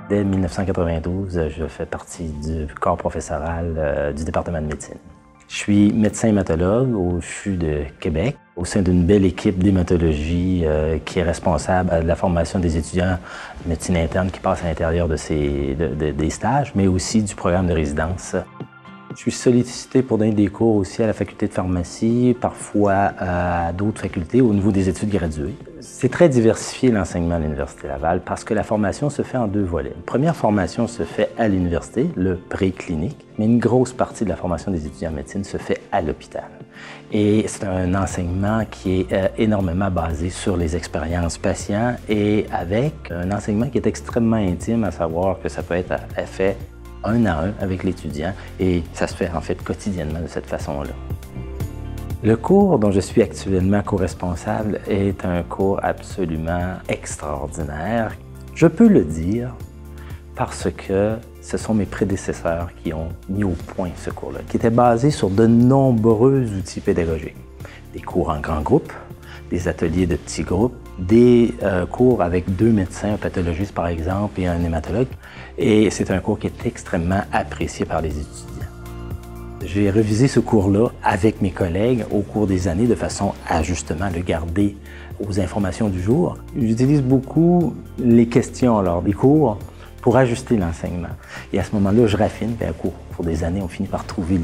Dès 1992, je fais partie du corps professoral du département de médecine. Je suis médecin hématologue au CHU de Québec, au sein d'une belle équipe d'hématologie qui est responsable de la formation des étudiants de médecine interne qui passent à l'intérieur des stages, mais aussi du programme de résidence. Je suis sollicité pour donner des cours aussi à la faculté de pharmacie, parfois à d'autres facultés au niveau des études graduées. C'est très diversifié l'enseignement à l'Université Laval parce que la formation se fait en deux volets. Une première formation se fait à l'université, le préclinique, mais une grosse partie de la formation des étudiants en médecine se fait à l'hôpital. Et c'est un enseignement qui est énormément basé sur les expériences patients et avec un enseignement qui est extrêmement intime, à savoir que ça peut être fait un à un avec l'étudiant et ça se fait en fait quotidiennement de cette façon-là. Le cours dont je suis actuellement co-responsable est un cours absolument extraordinaire. Je peux le dire parce que ce sont mes prédécesseurs qui ont mis au point ce cours-là, qui était basé sur de nombreux outils pédagogiques. Des cours en grands groupes, des ateliers de petits groupes, des cours avec 2 médecins, un pathologiste par exemple et un hématologue. Et c'est un cours qui est extrêmement apprécié par les étudiants. J'ai révisé ce cours-là avec mes collègues au cours des années de façon à justement le garder aux informations du jour. J'utilise beaucoup les questions lors des cours pour ajuster l'enseignement. Et à ce moment-là, je raffine, puis à cours pour des années, on finit par trouver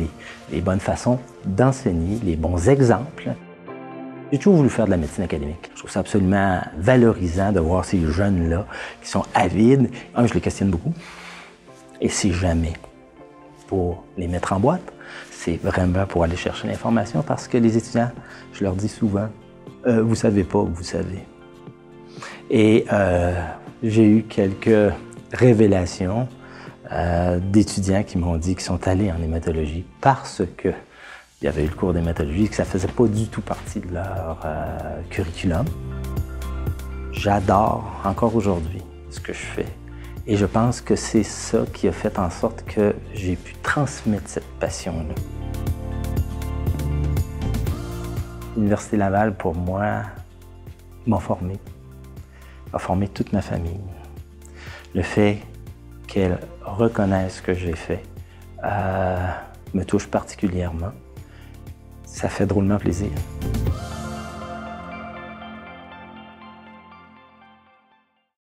les bonnes façons d'enseigner, les bons exemples. J'ai toujours voulu faire de la médecine académique. Je trouve ça absolument valorisant de voir ces jeunes-là qui sont avides. Je les questionne beaucoup. Et c'est jamais pour les mettre en boîte, c'est vraiment pour aller chercher l'information parce que les étudiants, je leur dis souvent, vous savez pas, vous savez. Et j'ai eu quelques révélations d'étudiants qui m'ont dit qu'ils sont allés en hématologie parce que il y avait eu le cours d'hématologie, que ça ne faisait pas du tout partie de leur curriculum. J'adore encore aujourd'hui ce que je fais et je pense que c'est ça qui a fait en sorte que j'ai pu transmettre cette passion-là. L'Université Laval, pour moi, m'a formé, a formé toute ma famille. Le fait qu'elle reconnaisse ce que j'ai fait me touche particulièrement. Ça fait drôlement plaisir.